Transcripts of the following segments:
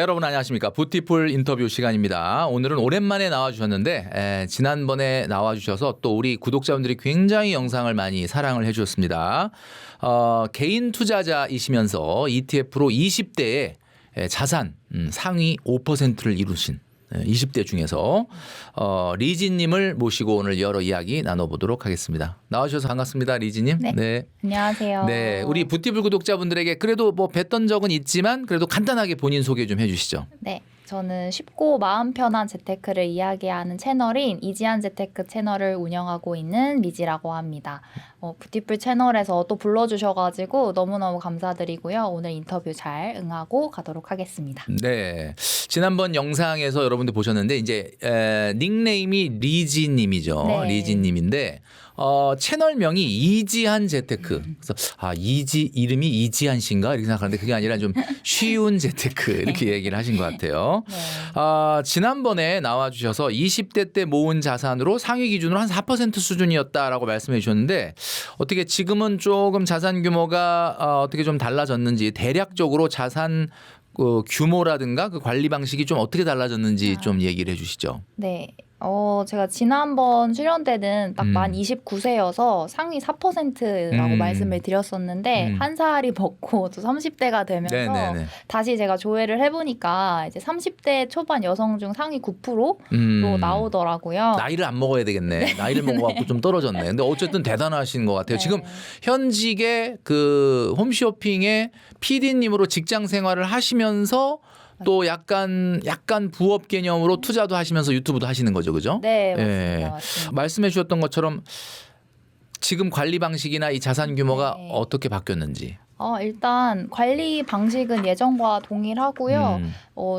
네, 여러분 안녕하십니까. 뷰티풀 인터뷰 시간입니다. 오늘은 오랜만에 나와주셨는데 지난번에 나와주셔서 또 우리 구독자분들이 굉장히 영상을 많이 사랑을 해주셨습니다. 개인 투자자이시면서 ETF로 20대의 자산 상위 5%를 이루신 20대 중에서 리지님을 모시고 오늘 여러 이야기 나눠보도록 하겠습니다. 나와주셔서 반갑습니다, 리지님. 네. 네. 안녕하세요. 네, 우리 뷰티풀 구독자분들에게 그래도 뭐 뵀던 적은 있지만 그래도 간단하게 본인 소개 좀 해주시죠. 네. 저는 쉽고 마음 편한 재테크를 이야기하는 채널인 이지한 재테크 채널을 운영하고 있는 리지라고 합니다. 뷰티풀 채널에서 또 불러주셔가지고 너무너무 감사드리고요. 오늘 인터뷰 잘 응하고 가도록 하겠습니다. 네, 지난번 영상에서 여러분들 보셨는데 이제 닉네임이 리지님이죠. 네. 리지님인데 채널명이 이지한 재테크. 그래서 이름이 이지한 씨인가 이렇게 생각하는데 그게 아니라 좀 쉬운 재테크 이렇게 얘기를 하신 것 같아요. 네. 지난번에 나와주셔서 20대 때 모은 자산으로 상위 기준으로 한 4% 수준이었다라고 말씀해 주셨는데 어떻게 지금은 조금 자산 규모가 어떻게 좀 달라졌는지 대략적으로 자산 규모라든가 그 관리 방식이 좀 어떻게 달라졌는지 좀 얘기를 해 주시죠. 네. 제가 지난번 출연 때는 딱 만 29세여서 상위 4%라고 말씀을 드렸었는데 한 살이 먹고 또 30대가 되면서 네네네. 다시 제가 조회를 해보니까 이제 30대 초반 여성 중 상위 9%로 나오더라고요. 나이를 안 먹어야 되겠네. 나이를 먹어갖고 좀 떨어졌네. 근데 어쨌든 대단하신 것 같아요. 네. 지금 현직의 그 홈쇼핑의 PD님으로 직장 생활을 하시면서 또 약간 부업 개념으로 투자도 하시면서 유튜브도 하시는 거죠, 그죠? 네, 맞습니다. 맞습니다. 말씀해 주셨던 것처럼 지금 관리 방식이나 이 자산 규모가 네. 어떻게 바뀌었는지. 일단 관리 방식은 예전과 동일하고요.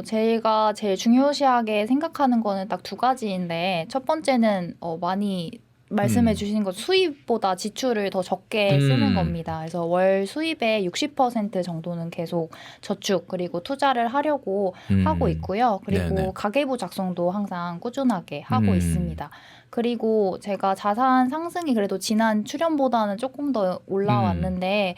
제가 제일 중요시하게 생각하는 거는 딱 두 가지인데 첫 번째는 많이 말씀해 주신 것 수입보다 지출을 더 적게 쓰는 겁니다. 그래서 월 수입의 60% 정도는 계속 저축 그리고 투자를 하려고 하고 있고요. 그리고 네네. 가계부 작성도 항상 꾸준하게 하고 있습니다. 그리고 제가 자산 상승이 그래도 지난 출연보다는 조금 더 올라왔는데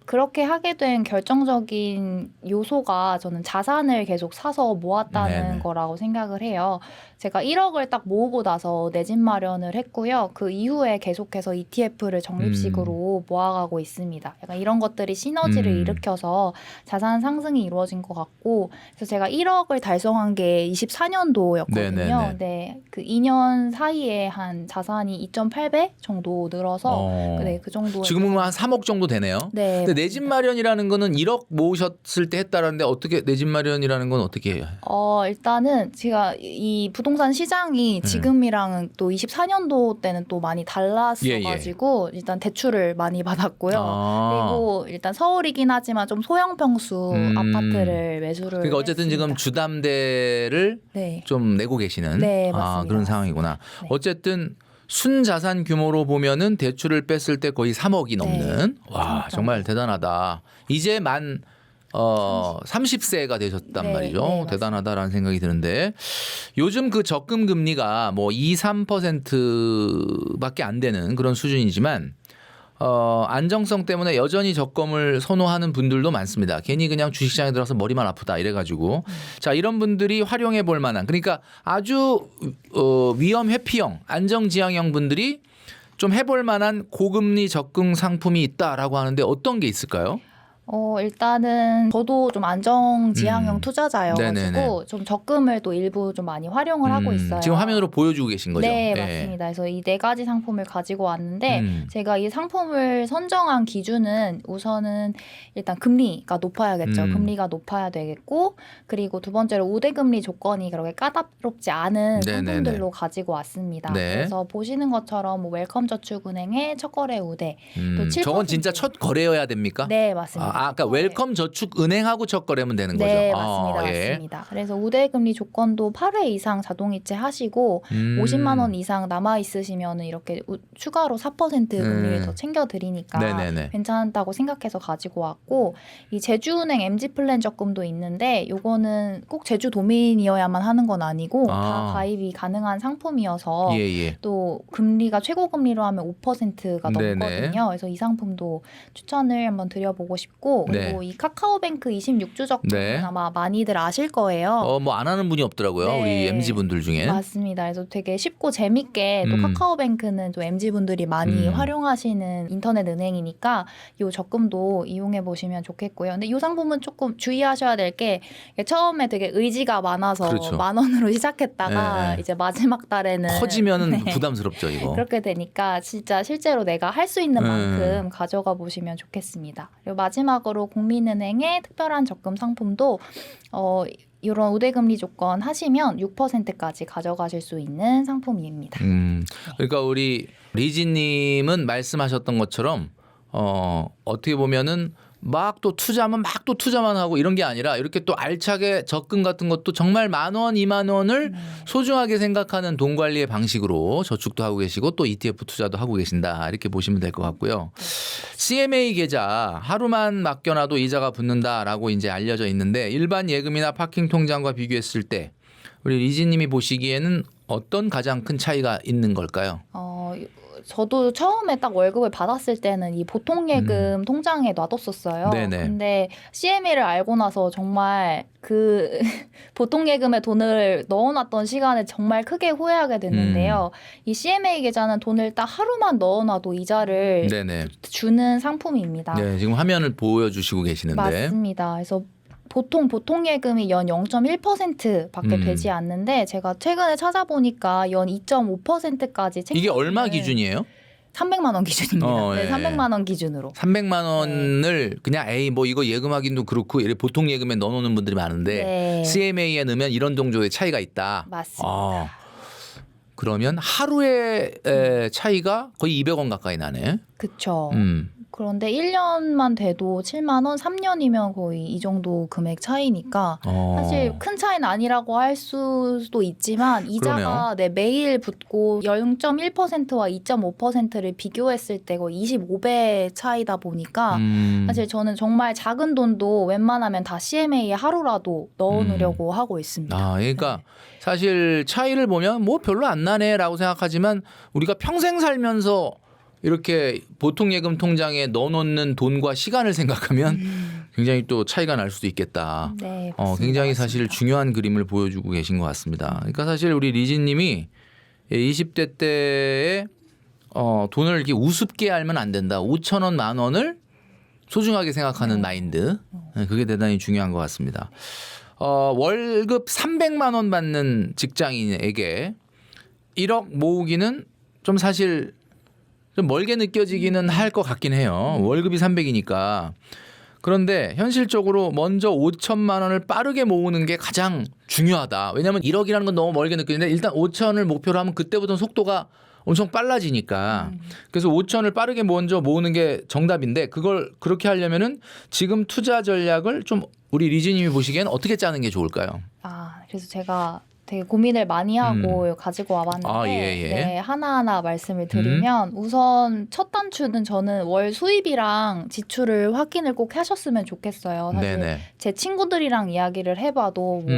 그렇게 하게 된 결정적인 요소가 저는 자산을 계속 사서 모았다는 네네. 거라고 생각을 해요. 제가 1억을 딱 모으고 나서 내 집 마련을 했고요. 그 이후에 계속해서 ETF를 적립식으로 모아가고 있습니다. 약간 이런 것들이 시너지를 일으켜서 자산 상승이 이루어진 것 같고 그래서 제가 1억을 달성한 게 24년도였거든요. 네네네. 근데 그 2년 사이에 한 자산이 2.8배 정도 늘어서 네, 그 정도. 지금은 한 3억 정도 되네요. 네. 근데 내 집 마련이라는 거는 1억 모으셨을 때 했다라는데 어떻게 내 집 마련이라는 건 어떻게 해요? 일단은 제가 이 부동산 시장이 지금이랑은 또 24년도 때는 또 많이 달랐어가지고 일단 대출을 많이 받았고요. 그리고 일단 서울이긴 하지만 좀 소형 평수 아파트를 매수를 그러니까 어쨌든 했습니다. 지금 주담대를 네. 좀 내고 계시는 네, 맞습니다. 그런 상황이구나. 네. 어쨌든 순자산 규모로 보면은 대출을 뺐을 때 거의 3억이 넘는 와 진짜. 정말 대단하다. 이제 만 30세가 되셨단 네, 말이죠. 네, 대단하다라는 생각이 드는데 요즘 그 적금 금리가 뭐 2, 3%밖에 안 되는 그런 수준이지만 안정성 때문에 여전히 적금을 선호하는 분들도 많습니다. 괜히 그냥 주식시장에 들어서 머리만 아프다 이래가지고 자 이런 분들이 활용해 볼 만한 그러니까 아주 위험 회피형 안정지향형 분들이 좀 해볼 만한 고금리 적금 상품이 있다라고 하는데 어떤 게 있을까요? 일단은 저도 좀 안정지향형 투자자여가지고 네네네. 좀 적금을 또 일부 좀 많이 활용을 하고 있어요. 지금 화면으로 보여주고 계신 거죠? 네, 예. 맞습니다. 그래서 이 네 가지 상품을 가지고 왔는데 제가 이 상품을 선정한 기준은 우선은 일단 금리가 높아야겠죠. 금리가 높아야 되겠고 그리고 두 번째로 우대금리 조건이 그렇게 까다롭지 않은 네네네. 상품들로 가지고 왔습니다. 네. 그래서 보시는 것처럼 뭐 웰컴저축은행의 첫거래 우대 또 7%. 저건 진짜 첫 거래여야 됩니까? 네, 맞습니다. 아까 웰컴 저축 은행하고 첫 거래면 되는 거죠. 네, 맞습니다. 예. 맞습니다. 그래서 우대금리 조건도 8회 이상 자동이체 하시고 50만 원 이상 남아 있으시면 이렇게 추가로 4% 금리를 더 챙겨드리니까 네네네. 괜찮다고 생각해서 가지고 왔고 이 제주은행 MG 플랜 적금도 있는데 요거는 꼭 제주 도민이어야만 하는 건 아니고 다 가입이 가능한 상품이어서 예. 또 금리가 최고 금리로 하면 5%가 네네. 넘거든요. 그래서 이 상품도 추천을 한번 드려보고 싶고 있고 그리고 이 카카오뱅크 26주 적금은 아마 많이들 아실 거예요. 뭐 안 하는 분이 없더라고요. 네. 우리 MZ분들 중에. 맞습니다. 그래서 되게 쉽고 재밌게 또 카카오뱅크는 또 MZ분들이 많이 활용하시는 인터넷 은행이니까 이 적금도 이용해 보시면 좋겠고요. 근데 이 상품은 조금 주의하셔야 될 게 처음에 되게 의지가 많아서 그렇죠. 10,000원으로 시작했다가 이제 마지막 달에는 커지면은 부담스럽죠, 이거. 그렇게 되니까 진짜 실제로 내가 할 수 있는 만큼 가져가 보시면 좋겠습니다. 그리고 마지막으로 국민은행의 특별한 적금 상품도 이런 우대금리 조건 하시면 6%까지 가져가실 수 있는 상품입니다. 그러니까 우리 리지님은 말씀하셨던 것처럼 어떻게 보면은 막 또 투자하면 막 또 투자만 하고 이런 게 아니라 이렇게 또 알차게 적금 같은 것도 정말 10,000원, 20,000원을 소중하게 생각하는 돈 관리의 방식으로 저축도 하고 계시고 또 ETF 투자도 하고 계신다 이렇게 보시면 될 것 같고요. CMA 계좌 하루만 맡겨놔도 이자가 붙는다라고 이제 알려져 있는데 일반 예금이나 파킹 통장과 비교했을 때 우리 리지님이 보시기에는 어떤 가장 큰 차이가 있는 걸까요? 저도 처음에 딱 월급을 받았을 때는 이 보통예금 통장에 놔뒀었어요. 네네. 근데 CMA를 알고 나서 정말 그 보통예금에 돈을 넣어놨던 시간에 정말 크게 후회하게 됐는데요. 이 CMA 계좌는 돈을 딱 하루만 넣어놔도 이자를 주는 상품입니다. 네, 지금 화면을 보여주시고 계시는데. 맞습니다. 그래서 보통 예금이 연 0.1%밖에 되지 않는데 제가 최근에 찾아보니까 연 2.5%까지 이게 얼마 기준이에요? 300만 원 기준입니다. 네, 300만 원 기준으로. 300만 원을 그냥 뭐 이거 예금하기도 그렇고 보통 예금에 넣어놓는 분들이 많은데 CMA에 넣으면 이런 정도의 차이가 있다. 맞습니다. 그러면 하루의 차이가 거의 200원 가까이 나네. 그렇죠. 그런데 1년만 돼도 7만 원, 3년이면 거의 이 정도 금액 차이니까 사실 큰 차이는 아니라고 할 수도 있지만 이자가 매일 붙고 0.1%와 2.5%를 비교했을 때 거의 25배 차이다 보니까 사실 저는 정말 작은 돈도 웬만하면 다 CMA에 하루라도 넣어놓으려고 하고 있습니다. 그러니까 사실 차이를 보면 뭐 별로 안 나네라고 생각하지만 우리가 평생 살면서 이렇게 보통 예금 통장에 넣어놓는 돈과 시간을 생각하면 굉장히 또 차이가 날 수도 있겠다. 네, 굉장히 사실 중요한 그림을 보여주고 계신 것 같습니다. 그러니까 사실 우리 리지님이 20대 때에 돈을 이렇게 우습게 알면 안 된다. 5,000원, 10,000원을 소중하게 생각하는 마인드. 그게 대단히 중요한 것 같습니다. 월급 300만 원 받는 직장인에게 1억 모으기는 좀 사실 좀 멀게 느껴지기는 할 것 같긴 해요. 월급이 300이니까. 그런데 현실적으로 먼저 5천만 원을 빠르게 모으는 게 가장 중요하다. 왜냐하면 1억이라는 건 너무 멀게 느껴지는데 일단 5천을 목표로 하면 그때부터는 속도가 엄청 빨라지니까. 그래서 5천을 빠르게 먼저 모으는 게 정답인데 그걸 그렇게 하려면은 지금 투자 전략을 좀 우리 리지님이 보시기엔 어떻게 짜는 게 좋을까요? 그래서 제가 되게 고민을 많이 하고 가지고 와봤는데 네, 하나하나 말씀을 드리면 우선 첫 단추는 저는 월 수입이랑 지출을 확인을 꼭 하셨으면 좋겠어요. 사실 제 친구들이랑 이야기를 해봐도 뭐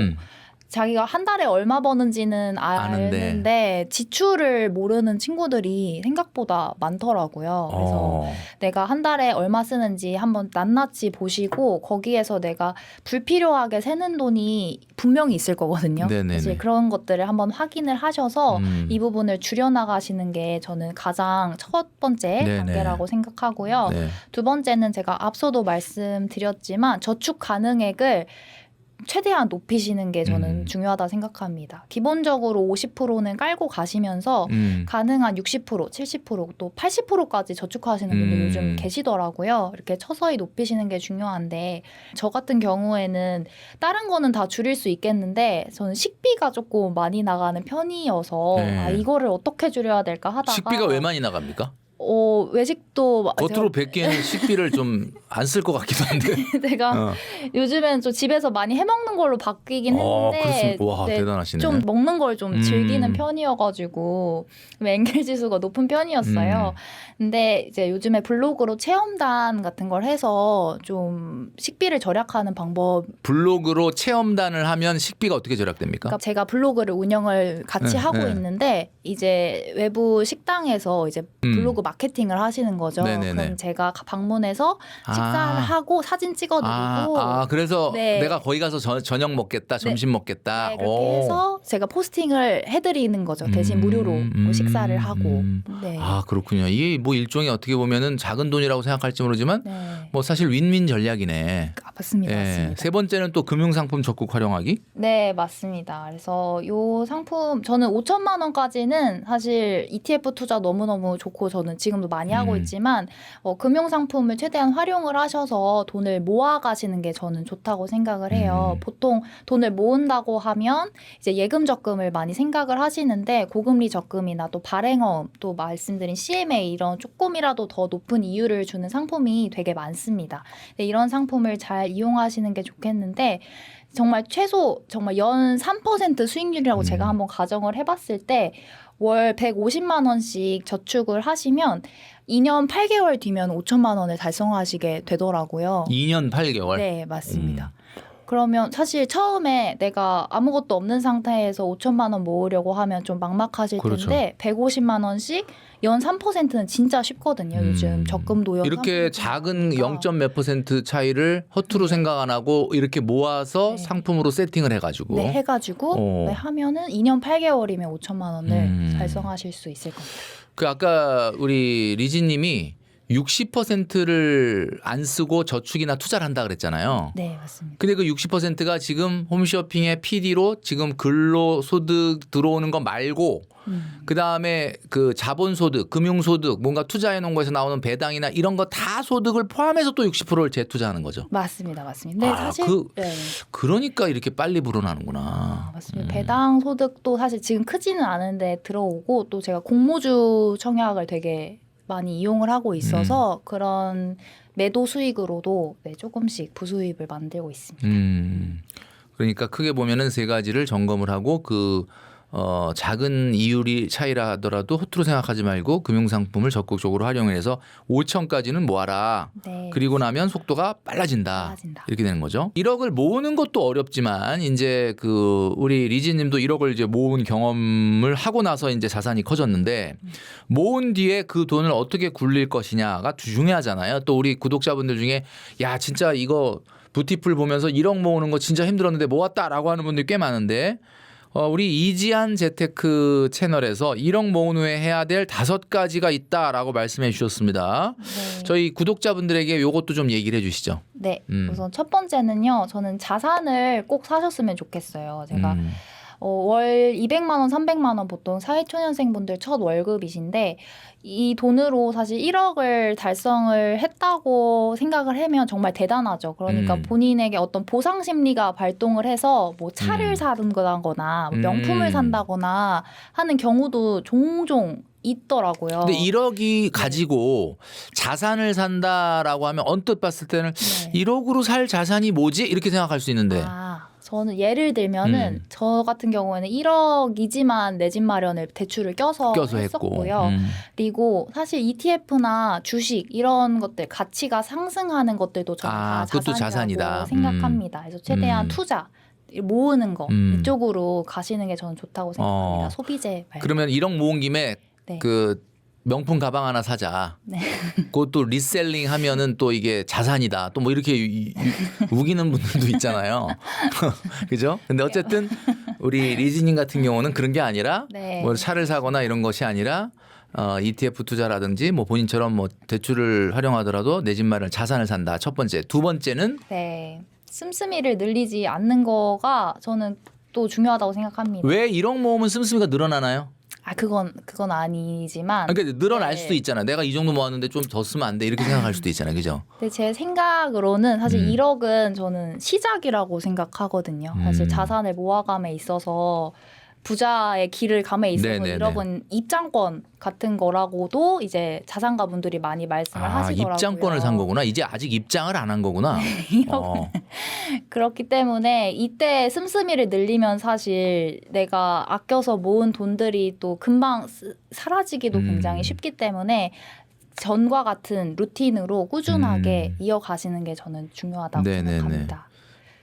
자기가 한 달에 얼마 버는지는 아는데 지출을 모르는 친구들이 생각보다 많더라고요. 그래서 내가 한 달에 얼마 쓰는지 한번 낱낱이 보시고 거기에서 내가 불필요하게 새는 돈이 분명히 있을 거거든요. 사실 그런 것들을 한번 확인을 하셔서 이 부분을 줄여나가시는 게 저는 가장 첫 번째 단계라고 생각하고요. 두 번째는 제가 앞서도 말씀드렸지만 저축 가능액을 최대한 높이시는 게 저는 중요하다 생각합니다. 기본적으로 50%는 깔고 가시면서 가능한 60%, 70%, 또 80%까지 저축하시는 분들 요즘 계시더라고요. 이렇게 서서히 높이시는 게 중요한데 저 같은 경우에는 다른 거는 다 줄일 수 있겠는데 저는 식비가 조금 많이 나가는 편이어서 이거를 어떻게 줄여야 될까 하다가 식비가 왜 많이 나갑니까? 외식도 겉으로 뵙기에는 식비를 좀 안 쓸 것 같기도 한데 제가 요즘엔 좀 집에서 많이 해먹는 걸로 바뀌긴 했는데 와, 대단하시네. 좀 먹는 걸 좀 즐기는 편이어가지고 엔겔 지수가 높은 편이었어요. 근데 이제 요즘에 블로그로 체험단 같은 걸 해서 좀 식비를 절약하는 방법. 블로그로 체험단을 하면 식비가 어떻게 절약됩니까? 그러니까 제가 블로그를 운영을 같이 하고 있는데 이제 외부 식당에서 이제 블로그 마케팅을 하시는 거죠. 네네네. 그럼 제가 방문해서 식사를 하고 사진 찍어드리고 그래서 네. 내가 거기 가서 저녁 먹겠다, 점심 먹겠다. 네, 그렇게 해서 제가 포스팅을 해드리는 거죠. 대신 무료로 식사를 하고. 네. 그렇군요. 이게 뭐 일종의 어떻게 보면은 작은 돈이라고 생각할지 모르지만 네. 뭐 사실 윈윈 전략이네. 맞습니다. 예. 맞습니다. 세 번째는 또 금융상품 적극 활용하기? 네, 맞습니다. 그래서 요 상품 저는 5천만 원까지는 사실 ETF 투자 너무너무 좋고 저는 지금도 많이 하고 있지만 금융 상품을 최대한 활용을 하셔서 돈을 모아 가시는 게 저는 좋다고 생각을 해요. 보통 돈을 모은다고 하면 이제 예금 적금을 많이 생각을 하시는데 고금리 적금이나 또 발행어음 또 말씀드린 CMA 이런 조금이라도 더 높은 이율을 주는 상품이 되게 많습니다. 네, 이런 상품을 잘 이용하시는 게 좋겠는데 정말 최소 정말 연 3% 수익률이라고 제가 한번 가정을 해봤을 때 월 150만 원씩 저축을 하시면 2년 8개월 뒤면 5천만 원을 달성하시게 되더라고요. 2년 8개월? 네, 맞습니다. 그러면 사실 처음에 내가 아무것도 없는 상태에서 5천만 원 모으려고 하면 좀 막막하실 그렇죠. 텐데 150만 원씩 연 3%는 진짜 쉽거든요. 요즘 적금도 연 이렇게 3% 작은 니까. 0. 몇 % 차이를 허투루 생각 안 하고 이렇게 모아서 상품으로 세팅을 해가지고 네, 해가지고 네, 하면은 2년 8개월이면 5천만 원을 달성하실 수 있을 겁니다. 그 아까 우리 리지님이 60%를 안 쓰고 저축이나 투자를 한다 그랬잖아요. 네, 맞습니다. 근데 그 60%가 지금 홈쇼핑의 PD로 지금 근로소득 들어오는 거 말고 그다음에 그 자본소득, 금융소득, 뭔가 투자해 놓은 거에서 나오는 배당이나 이런 거 다 소득을 포함해서 또 60%를 재투자하는 거죠. 맞습니다. 맞습니다. 네, 사실 네. 그러니까 이렇게 빨리 불어나는구나. 맞습니다. 배당 소득도 사실 지금 크지는 않은데 들어오고 또 제가 공모주 청약을 되게 많이 이용을 하고 있어서 그런 매도 수익으로도 네, 조금씩 부수입을 만들고 있습니다. 그러니까 크게 보면은 세 가지를 점검을 하고 작은 이율이 차이라 하더라도 허투루 생각하지 말고 금융상품을 적극적으로 활용해서 5천까지는 모아라. 네. 그리고 나면 속도가 빨라진다. 이렇게 되는 거죠. 1억을 모으는 것도 어렵지만 이제 우리 리지님도 1억을 이제 모은 경험을 하고 나서 이제 자산이 커졌는데 모은 뒤에 그 돈을 어떻게 굴릴 것이냐가 중요하잖아요. 또 우리 구독자분들 중에 야 진짜 이거 부티풀 보면서 1억 모으는 거 진짜 힘들었는데 모았다라고 하는 분들이 꽤 많은데 우리 이지한 재테크 채널에서 1억 모은 후에 해야 될 5가지가 있다라고 말씀해 주셨습니다. 네. 저희 구독자분들에게 이것도 좀 얘기를 해 주시죠. 네. 우선 첫 번째는요. 저는 자산을 꼭 사셨으면 좋겠어요. 제가 월 200만 원, 300만 원 보통 사회초년생분들 첫 월급이신데 이 돈으로 사실 1억을 달성을 했다고 생각을 하면 정말 대단하죠. 그러니까 본인에게 어떤 보상 심리가 발동을 해서 뭐 차를 사든거나 명품을 산다거나 하는 경우도 종종 있더라고요. 근데 1억이 가지고 자산을 산다라고 하면 언뜻 봤을 때는 1억으로 살 자산이 뭐지? 이렇게 생각할 수 있는데. 저는 예를 들면은 저 같은 경우에는 1억이지만 내 집 마련을 대출을 껴서 했었고요. 그리고 사실 ETF나 주식 이런 것들 가치가 상승하는 것들도 저는 다 그것도 자산이라고 자산이다. 생각합니다. 그래서 최대한 투자 모으는 거 이쪽으로 가시는 게 저는 좋다고 생각합니다. 소비재 말고. 그러면 1억 모은 김에 명품 가방 하나 사자. 네. 그것도 리셀링 하면은 또 이게 자산이다. 또 뭐 이렇게 우기는 분들도 있잖아요. 그죠? 근데 어쨌든 우리 리지님 같은 경우는 그런 게 아니라 뭐 차를 사거나 이런 것이 아니라 ETF 투자라든지 뭐 본인처럼 뭐 대출을 활용하더라도 내 집 마련 자산을 산다. 첫 번째. 두 번째는 씀씀이를 늘리지 않는 거가 저는 또 중요하다고 생각합니다. 왜 1억 모으면 씀씀이가 늘어나나요? 그건 아니지만. 그러니까 늘어날 수도 있잖아. 내가 이 정도 모았는데 좀 더 쓰면 안 돼. 이렇게 생각할 수도 있잖아요. 그죠? 근데 제 생각으로는 사실 1억은 저는 시작이라고 생각하거든요. 사실 자산을 모아감에 있어서 부자의 길을 감에 있어서 1억은 입장권 같은 거라고도 이제 자산가 분들이 많이 말씀을 하시더라고요. 입장권을 산 거구나. 이제 아직 입장을 안 한 거구나. 그렇기 때문에 이때 씀씀이를 늘리면 사실 내가 아껴서 모은 돈들이 또 금방 사라지기도 굉장히 쉽기 때문에 전과 같은 루틴으로 꾸준하게 이어가시는 게 저는 중요하다고 생각합니다.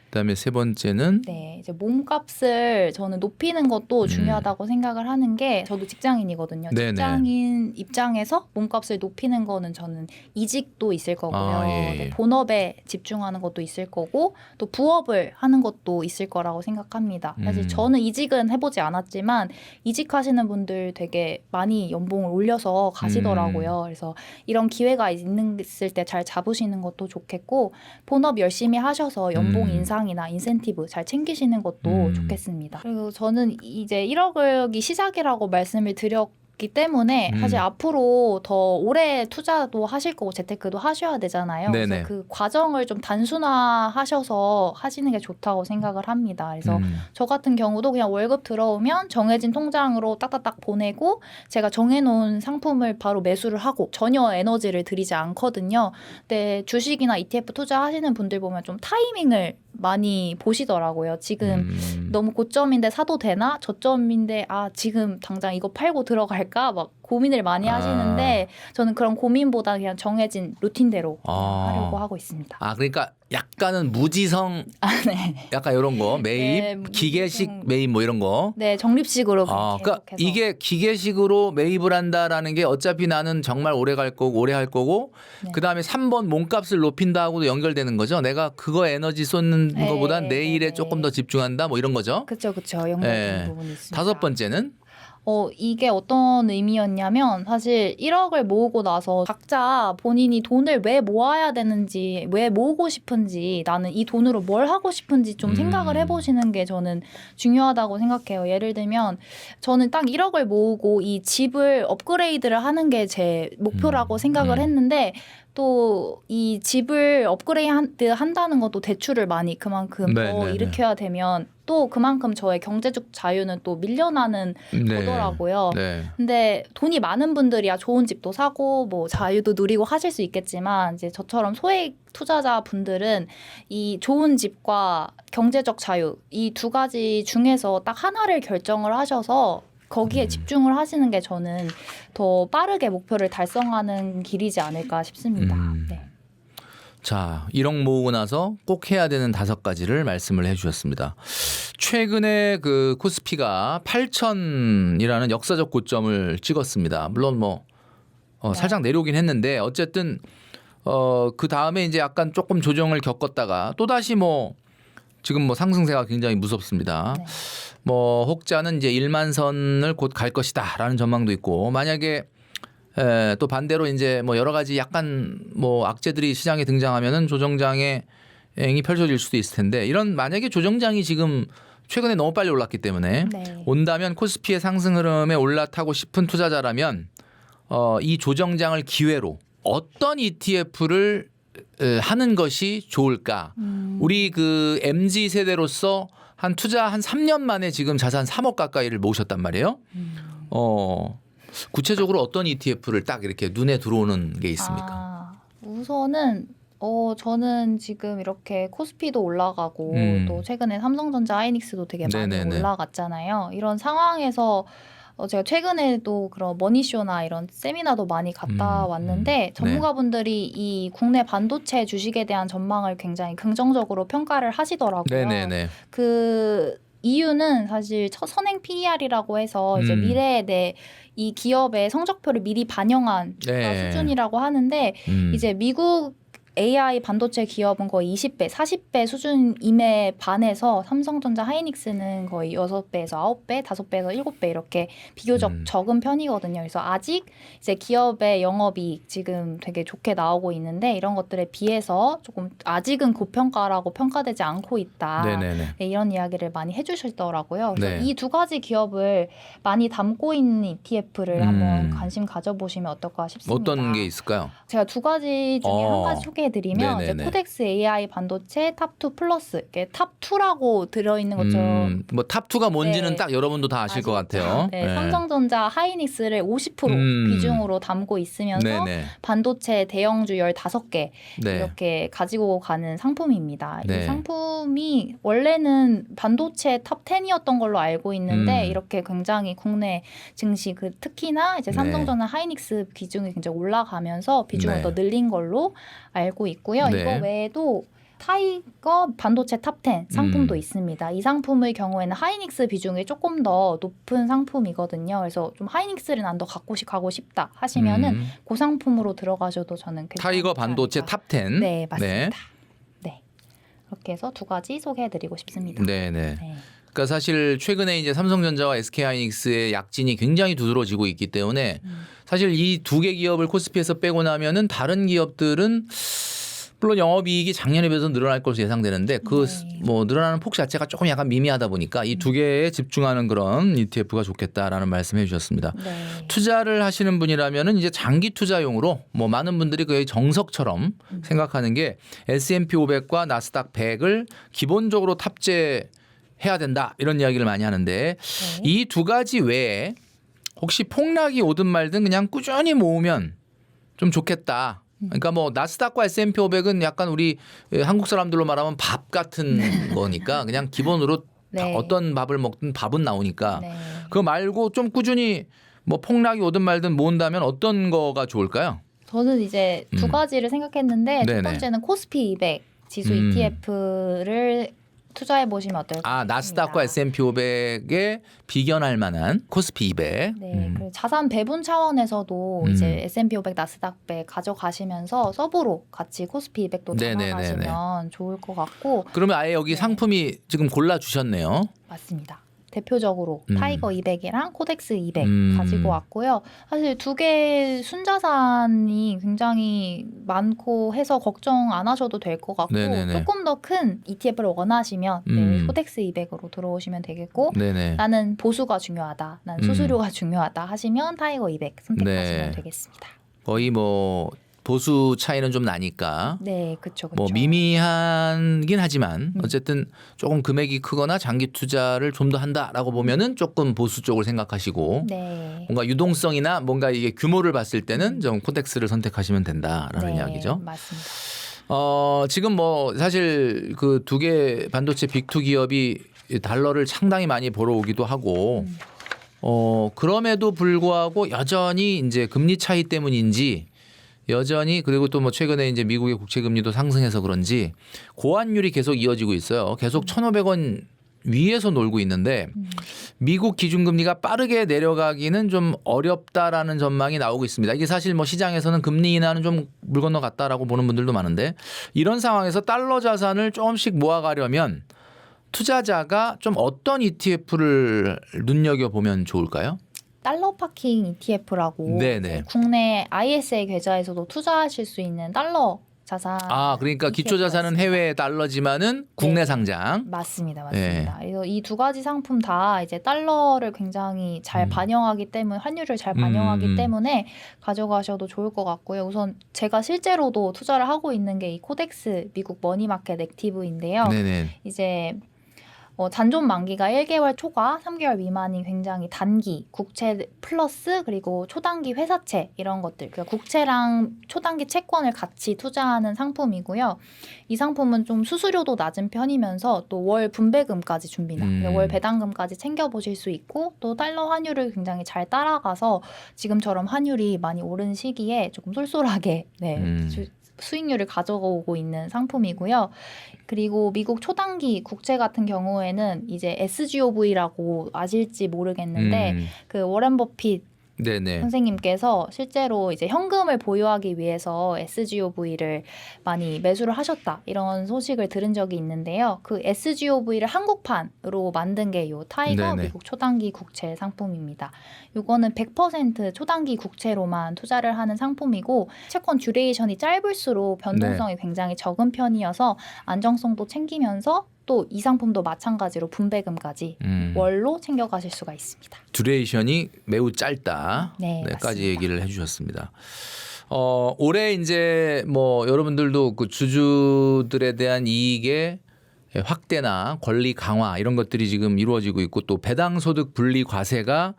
그다음에 세 번째는 네, 이제 몸값을 저는 높이는 것도 중요하다고 생각을 하는 게 저도 직장인이거든요. 네네. 직장인 입장에서 몸값을 높이는 거는 저는 이직도 있을 거고요. 아, 예, 예. 네, 본업에 집중하는 것도 있을 거고 또 부업을 하는 것도 있을 거라고 생각합니다. 사실 저는 이직은 해보지 않았지만 이직하시는 분들 되게 많이 연봉을 올려서 가시더라고요. 그래서 이런 기회가 있을 때 잘 잡으시는 것도 좋겠고 본업 열심히 하셔서 연봉 인상이나 인센티브 잘 챙기시는 것도 좋겠습니다. 그리고 저는 이제 1억이 시작이라고 말씀을 드렸기 때문에 사실 앞으로 더 오래 투자도 하실 거고 재테크도 하셔야 되잖아요. 네네. 그래서 그 과정을 좀 단순화하셔서 하시는 게 좋다고 생각을 합니다. 그래서 저 같은 경우도 그냥 월급 들어오면 정해진 통장으로 딱딱딱 보내고 제가 정해놓은 상품을 바로 매수를 하고 전혀 에너지를 들이지 않거든요. 근데 주식이나 ETF 투자하시는 분들 보면 좀 타이밍을 많이 보시더라고요. 지금 너무 고점인데 사도 되나? 저점인데 아 지금 당장 이거 팔고 들어갈까? 막 고민을 많이 하시는데 저는 그런 고민보다 그냥 정해진 루틴대로 하려고 하고 있습니다. 아 그러니까 약간은 무지성 네. 약간 이런 거 매입 네, 기계식 매입 뭐 이런 거. 네, 적립식으로 그러니까 계속해서. 이게 기계식으로 매입을 한다라는 게 어차피 나는 정말 오래 갈 거고 오래 할 거고 네. 그다음에 3번 몸값을 높인다하고도 연결되는 거죠. 내가 그거 에너지 쏟는 네, 것보다 내 일에 네. 조금 더 집중한다 뭐 이런 거죠. 그렇죠. 연결되는 부분이 있습니다. 다섯 번째는 이게 어떤 의미였냐면 사실 1억을 모으고 나서 각자 본인이 돈을 왜 모아야 되는지, 왜 모으고 싶은지, 나는 이 돈으로 뭘 하고 싶은지 좀 생각을 해보시는 게 저는 중요하다고 생각해요. 예를 들면 저는 딱 1억을 모으고 이 집을 업그레이드를 하는 게 제 목표라고 생각을 했는데 또 이 집을 업그레이드 한다는 것도 대출을 많이 그만큼 더 일으켜야 되면 또 그만큼 저의 경제적 자유는 또 밀려나는 거더라고요. 네. 근데 돈이 많은 분들이야 좋은 집도 사고 뭐 자유도 누리고 하실 수 있겠지만 이제 저처럼 소액 투자자 분들은 이 좋은 집과 경제적 자유 이 두 가지 중에서 딱 하나를 결정을 하셔서 거기에 집중을 하시는 게 저는 더 빠르게 목표를 달성하는 길이지 않을까 싶습니다. 네. 자, 1억 모으고 나서 꼭 해야 되는 5가지를 말씀을 해주셨습니다. 최근에 그 코스피가 8,000이라는 역사적 고점을 찍었습니다. 물론 뭐 살짝 내려오긴 했는데 어쨌든 그 다음에 이제 약간 조금 조정을 겪었다가 또 다시 뭐 지금 뭐 상승세가 굉장히 무섭습니다. 네. 뭐 혹자는 이제 1만 선을 곧 갈 것이다라는 전망도 있고 만약에 또 반대로 이제 뭐 여러 가지 약간 뭐 악재들이 시장에 등장하면은 조정장의 이 펼쳐질 수도 있을 텐데 이런 만약에 조정장이 지금 최근에 너무 빨리 올랐기 때문에 네. 온다면 코스피의 상승 흐름에 올라타고 싶은 투자자라면 이 조정장을 기회로 어떤 ETF를 하는 것이 좋을까? 우리 그 MZ 세대로서 한 투자 한 3년 만에 지금 자산 3억 가까이를 모으셨단 말이에요. 구체적으로 어떤 ETF를 딱 이렇게 눈에 들어오는 게 있습니까? 우선은 저는 지금 이렇게 코스피도 올라가고 또 최근에 삼성전자 하이닉스도 되게 많이 네네네. 올라갔잖아요. 이런 상황에서 제가 최근에도 그런 머니쇼나 이런 세미나도 많이 갔다 왔는데 전문가분들이 이 국내 반도체 주식에 대한 전망을 굉장히 긍정적으로 평가를 하시더라고요. 네네네. 그 이유는 사실 선행 PER이라고 해서 이제 미래에 이 기업의 성적표를 미리 반영한 주가 수준이라고 하는데 이제 미국 AI 반도체 기업은 거의 20배, 40배 수준임에 반해서 삼성전자 하이닉스는 거의 6배에서 9배, 5배에서 7배 이렇게 비교적 적은 편이거든요. 그래서 아직 이제 기업의 영업이익 지금 되게 좋게 나오고 있는데 이런 것들에 비해서 조금 아직은 고평가라고 평가되지 않고 있다. 네네네. 네, 이런 이야기를 많이 해주셨더라고요. 그래서 네. 이 두 가지 기업을 많이 담고 있는 ETF를 한번 관심 가져보시면 어떨까 싶습니다. 어떤 게 있을까요? 제가 두 가지 중에 한 가지 소개해드리면 이제 코덱스 AI 반도체 탑2 플러스 이게 탑2라고 들어있는 것처럼 뭐 탑2가 뭔지는 네. 딱 여러분도 다 아실 것 같아요. 네, 삼성전자 하이닉스를 50% 비중으로 담고 있으면서 네네. 반도체 대형주 15개 네. 이렇게 가지고 가는 상품입니다. 네. 이 상품이 원래는 반도체 탑 10이었던 걸로 알고 있는데 이렇게 굉장히 국내 증시 특히나 이제 삼성전자 하이닉스 비중이 굉장히 올라가면서 비중을 네. 더 늘린 걸로 알고 있고요. 네. 이거 외에도 타이거 반도체 탑10 상품도 있습니다. 이 상품의 경우에는 하이닉스 비중이 조금 더 높은 상품이거든요. 그래서 좀 하이닉스를 난 더 가고 싶다 하시면은 그 상품으로 들어가셔도 저는 괜찮다. 타이거 반도체 탑10. 네, 맞습니다. 네. 그렇게 해서 두 가지 소개해드리고 싶습니다. 네네. 그러니까 사실 최근에 이제 삼성전자와 SK하이닉스의 약진이 굉장히 두드러지고 있기 때문에 사실 이 두 개 기업을 코스피에서 빼고 나면은 다른 기업들은 물론 영업이익이 작년에 비해서 늘어날 것으로 예상되는데 그 뭐 늘어나는 폭 자체가 조금 약간 미미하다 보니까 이 두 개에 집중하는 그런 ETF가 좋겠다라는 말씀해 주셨습니다. 네. 투자를 하시는 분이라면은 이제 장기 투자용으로 뭐 많은 분들이 거의 정석처럼 생각하는 게 S&P 500과 나스닥 100을 기본적으로 탑재해야 된다 이런 이야기를 많이 하는데 이 두 가지 외에 혹시 폭락이 오든 말든 그냥 꾸준히 모으면 좀 좋겠다. 그러니까 뭐 나스닥과 S&P 500은 약간 우리 한국 사람들로 말하면 밥 같은 거니까 그냥 기본으로 네. 어떤 밥을 먹든 밥은 나오니까 네. 그거 말고 좀 꾸준히 뭐 폭락이 오든 말든 모은다면 어떤 거가 좋을까요? 저는 이제 두 가지를 생각했는데 네네. 첫 번째는 코스피 200 지수 ETF를 투자해 보시면 어떨까 싶습니다. 나스닥과 S&P 500에 비견할 만한 코스피 200. 네, 그리고 자산 배분 차원에서도 이제 S&P 500, 나스닥 100 가져가시면서 서브로 같이 코스피 200도 네네네네. 잡아가시면 좋을 것 같고 그러면 아예 여기 상품이 지금 골라 주셨네요. 맞습니다. 대표적으로 타이거 200이랑 코덱스 200 가지고 왔고요. 사실 두 개 순자산이 굉장히 많고 해서 걱정 안 하셔도 될 것 같고 네네네. 조금 더 큰 ETF를 원하시면 코덱스 200으로 들어오시면 되겠고 네네. 나는 보수가 중요하다, 난 수수료가 중요하다 하시면 타이거 200 선택하시면 네. 되겠습니다. 거의 뭐 보수 차이는 좀 나니까 네, 그렇죠. 뭐 미미하긴 하지만 어쨌든 조금 금액이 크거나 장기 투자를 좀 더 한다라고 보면은 조금 보수 쪽을 생각하시고 네. 뭔가 유동성이나 뭔가 이게 규모를 봤을 때는 좀 코덱스를 선택하시면 된다라는 네, 이야기죠. 맞습니다. 지금 뭐 사실 그 두 개 반도체 빅2 기업이 달러를 상당히 많이 벌어오기도 하고 그럼에도 불구하고 여전히 이제 금리 차이 때문인지 여전히 그리고 또 뭐 최근에 이제 미국의 국채 금리도 상승해서 그런지 고환율이 계속 이어지고 있어요. 계속 1,500원 위에서 놀고 있는데 미국 기준금리가 빠르게 내려가기는 좀 어렵다라는 전망이 나오고 있습니다. 이게 사실 뭐 시장에서는 금리 인하는 좀 물 건너갔다라고 보는 분들도 많은데 이런 상황에서 달러 자산을 조금씩 모아가려면 투자자가 좀 어떤 ETF를 눈여겨보면 좋을까요? 달러 파킹 ETF라고 네네. 국내 ISA 계좌에서도 투자하실 수 있는 달러 자산. 그러니까 기초 ETF가 자산은 있습니다. 해외 달러지만은 국내 네. 상장. 맞습니다. 네. 그래서 이 두 가지 상품 다 이제 달러를 굉장히 잘 반영하기 때문에 환율을 잘 반영하기 때문에 가져가셔도 좋을 것 같고요. 우선 제가 실제로도 투자를 하고 있는 게 이 코덱스 미국 머니마켓 액티브인데요. 네네. 이제 잔존 만기가 1개월 초과 3개월 미만인 굉장히 단기 국채 플러스 그리고 초단기 회사채 이런 것들 그러니까 국채랑 초단기 채권을 같이 투자하는 상품이고요. 이 상품은 좀 수수료도 낮은 편이면서 또 월 분배금까지 줍니다. 그러니까 월 배당금까지 챙겨보실 수 있고 또 달러 환율을 굉장히 잘 따라가서 지금처럼 환율이 많이 오른 시기에 조금 쏠쏠하게 수익률을 가져오고 있는 상품이고요. 그리고 미국 초단기 국채 같은 경우에는 이제 SGOV라고 아실지 모르겠는데 그 워렌 버핏 네네. 선생님께서 실제로 이제 현금을 보유하기 위해서 SGOV를 많이 매수를 하셨다 이런 소식을 들은 적이 있는데요. 그 SGOV를 한국판으로 만든 게 요 타이거 네네. 미국 초단기 국채 상품입니다. 요거는 100% 초단기 국채로만 투자를 하는 상품이고 채권 듀레이션이 짧을수록 변동성이 굉장히 적은 편이어서 안정성도 챙기면서 또 이 상품도 마찬가지로 분배금까지 월로 챙겨가실 수가 있습니다. 듀레이션이 매우 짧다. 네, 까지 맞습니다. 얘기를 해주셨습니다. 올해 이제 뭐 여러분들도 그 주주들에 대한 이익의 확대나 권리 강화 이런 것들이 지금 이루어지고 있고 또 배당소득 분리 과세가